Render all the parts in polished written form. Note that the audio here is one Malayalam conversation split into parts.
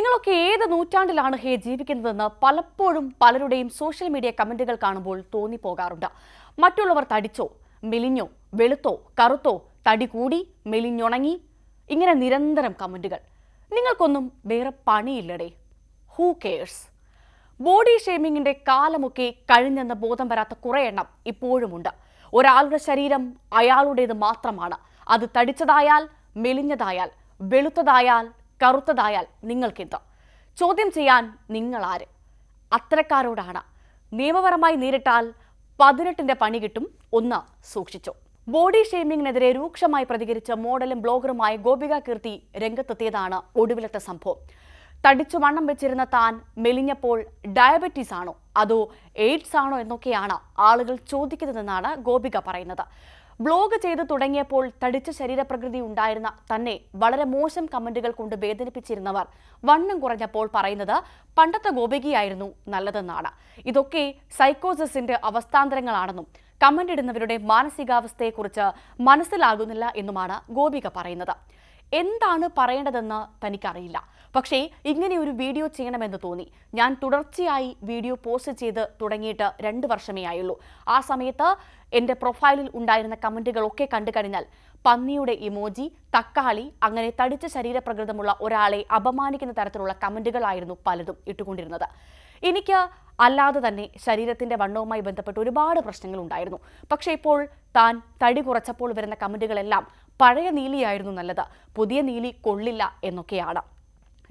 നിങ്ങളൊക്കെ ഏത് നൂറ്റാണ്ടിലാണ് ജീവിക്കുന്നതെന്ന് പലപ്പോഴും പലരുടെയും സോഷ്യൽ മീഡിയ കമന്റുകൾ കാണുമ്പോൾ തോന്നിപ്പോകാറുണ്ട്. മറ്റുള്ളവർ തടിച്ചോ, മെലിഞ്ഞോ, വെളുത്തോ, കറുത്തോ, തടി കൂടി, മെലിഞ്ഞുണങ്ങി, ഇങ്ങനെ നിരന്തരം കമന്റുകൾ. നിങ്ങൾക്കൊന്നും വേറെ പണിയില്ലടേ. Who cares? ബോഡി ഷേമിങ്ങിന്റെ കാലമൊക്കെ കഴിഞ്ഞെന്ന ബോധം വരാത്ത കുറേ എണ്ണം ഇപ്പോഴുമുണ്ട്. ഒരാളുടെ ശരീരം അയാളുടേത് മാത്രമാണ്. അത് തടിച്ചതായാൽ, മെലിഞ്ഞതായാൽ, വെളുത്തതായാൽ, കറുത്തതായാൽ നിങ്ങൾക്കെന്ത്? ചോദ്യം ചെയ്യാൻ നിങ്ങളാര്? അത്തരക്കാരോടാണ് നിയമപരമായി നേരിട്ടാൽ 18ന്റെ പണി കിട്ടും. ഒന്ന് സൂക്ഷിച്ചോ. ബോഡി ഷേമിങ്ങിനെതിരെ രൂക്ഷമായി പ്രതികരിച്ച മോഡലും ബ്ലോഗറുമായ ഗോപിക കീർത്തി രംഗത്തെത്തിയതാണ് ഒടുവിലത്തെ സംഭവം. തടിച്ചു വണ്ണം വെച്ചിരുന്ന താൻ മെലിഞ്ഞപ്പോൾ ഡയബറ്റീസ് ആണോ അതോ എയ്ഡ്സ് ആണോ എന്നൊക്കെയാണ് ആളുകൾ ചോദിക്കുന്നതെന്നാണ് ഗോപിക പറയുന്നത്. ബ്ലോഗ് ചെയ്ത് തുടങ്ങിയപ്പോൾ തടിച്ച ശരീരപ്രകൃതി ഉണ്ടായിരുന്ന തന്നെ വളരെ മോശം കമന്റുകൾ കൊണ്ട് വേദനിപ്പിച്ചിരുന്നവർ വണ്ണം കുറഞ്ഞപ്പോൾ പറയുന്നത് പണ്ടത്തെ ഗോപികയായിരുന്നു നല്ലതെന്നാണ്. ഇതൊക്കെ സൈക്കോസിന്റെ അവസ്ഥാന്തരങ്ങളാണെന്നും കമന്റ് ഇടുന്നവരുടെ മാനസികാവസ്ഥയെക്കുറിച്ച് മനസ്സിലാകുന്നില്ല എന്നുമാണ് ഗോപിക പറയുന്നത്. എന്താണ് പറയേണ്ടതെന്ന് തനിക്കറിയില്ല, പക്ഷേ ഇങ്ങനെ ഒരു വീഡിയോ ചെയ്യണമെന്ന് തോന്നി. ഞാൻ തുടർച്ചയായി വീഡിയോ പോസ്റ്റ് ചെയ്ത് തുടങ്ങിയിട്ട് 2 വർഷമേ ആയുള്ളൂ. ആ സമയത്ത് എൻ്റെ പ്രൊഫൈലിൽ ഉണ്ടായിരുന്ന കമന്റുകളൊക്കെ കണ്ടു കഴിഞ്ഞാൽ പന്നിയുടെ ഇമോജി, തക്കാളി, അങ്ങനെ തടിച്ച ശരീരപ്രകൃതമുള്ള ഒരാളെ അപമാനിക്കുന്ന തരത്തിലുള്ള കമന്റുകളായിരുന്നു പലതും ഇട്ടുകൊണ്ടിരുന്നത്. എനിക്ക് അല്ലാതെ തന്നെ ശരീരത്തിന്റെ വണ്ണവുമായി ബന്ധപ്പെട്ട് ഒരുപാട് പ്രശ്നങ്ങൾ ഉണ്ടായിരുന്നു. പക്ഷേ ഇപ്പോൾ താൻ തടി കുറച്ചപ്പോൾ വരുന്ന കമന്റുകളെല്ലാം പഴയ നീലിയായിരുന്നു നല്ലത്, പുതിയ നീലി കൊള്ളില്ല എന്നൊക്കെയാണ്.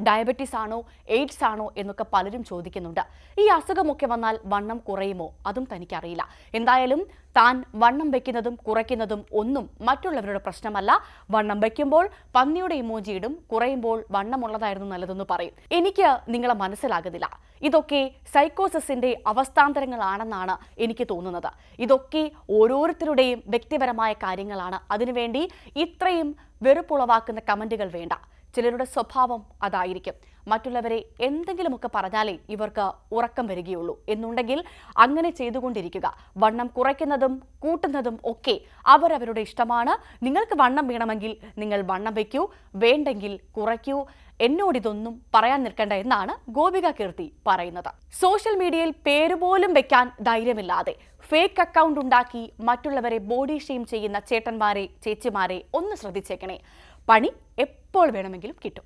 ഡയബറ്റീസ് ആണോ എയ്ഡ്സ് ആണോ എന്നൊക്കെ പലരും ചോദിക്കുന്നുണ്ട്. ഈ അസുഖമൊക്കെ വന്നാൽ വണ്ണം കുറയുമോ? അതും തനിക്കറിയില്ല. എന്തായാലും താൻ വണ്ണം വയ്ക്കുന്നതും കുറയ്ക്കുന്നതും ഒന്നും മറ്റുള്ളവരുടെ പ്രശ്നമല്ല. വണ്ണം വയ്ക്കുമ്പോൾ പന്നിയുടെ ഇമോജി ഇടും, കുറയുമ്പോൾ വണ്ണമുള്ളതായിരുന്നു നല്ലതെന്ന് പറയും. എനിക്ക് നിങ്ങളെ മനസ്സിലാകുന്നില്ല. ഇതൊക്കെ സൈക്കോസിന്റെ അവസ്ഥാന്തരങ്ങളാണെന്നാണ് എനിക്ക് തോന്നുന്നത്. ഇതൊക്കെ ഓരോരുത്തരുടെയും വ്യക്തിപരമായ കാര്യങ്ങളാണ്. അതിനുവേണ്ടി ഇത്രയും വെറുപ്പുളവാക്കുന്ന കമന്റുകൾ വേണ്ട. ചിലരുടെ സ്വഭാവം അതായിരിക്കും. മറ്റുള്ളവരെ എന്തെങ്കിലുമൊക്കെ പറഞ്ഞാലേ ഇവർക്ക് ഉറക്കം വരികയുള്ളൂ എന്നുണ്ടെങ്കിൽ അങ്ങനെ ചെയ്തുകൊണ്ടിരിക്കുക. വണ്ണം കുറയ്ക്കുന്നതും കൂട്ടുന്നതും ഒക്കെ അവരവരുടെ ഇഷ്ടമാണ്. നിങ്ങൾക്ക് വണ്ണം വേണമെങ്കിൽ നിങ്ങൾ വണ്ണം വയ്ക്കൂ, വേണ്ടെങ്കിൽ കുറയ്ക്കൂ. എന്നോടിതൊന്നും പറയാൻ നിൽക്കേണ്ട എന്നാണ് ഗോപിക കീർത്തി പറയുന്നത്. സോഷ്യൽ മീഡിയയിൽ പേരുപോലും വെക്കാൻ ധൈര്യമില്ലാതെ ഫേക്ക് അക്കൗണ്ട് ഉണ്ടാക്കി മറ്റുള്ളവരെ ബോഡി ഷെയിം ചെയ്യുന്ന ചേട്ടന്മാരെ, ചേച്ചിമാരെ ഒന്ന് ശ്രദ്ധിച്ചേക്കണേ. പണി എപ്പോൾ വേണമെങ്കിലും കിട്ടും.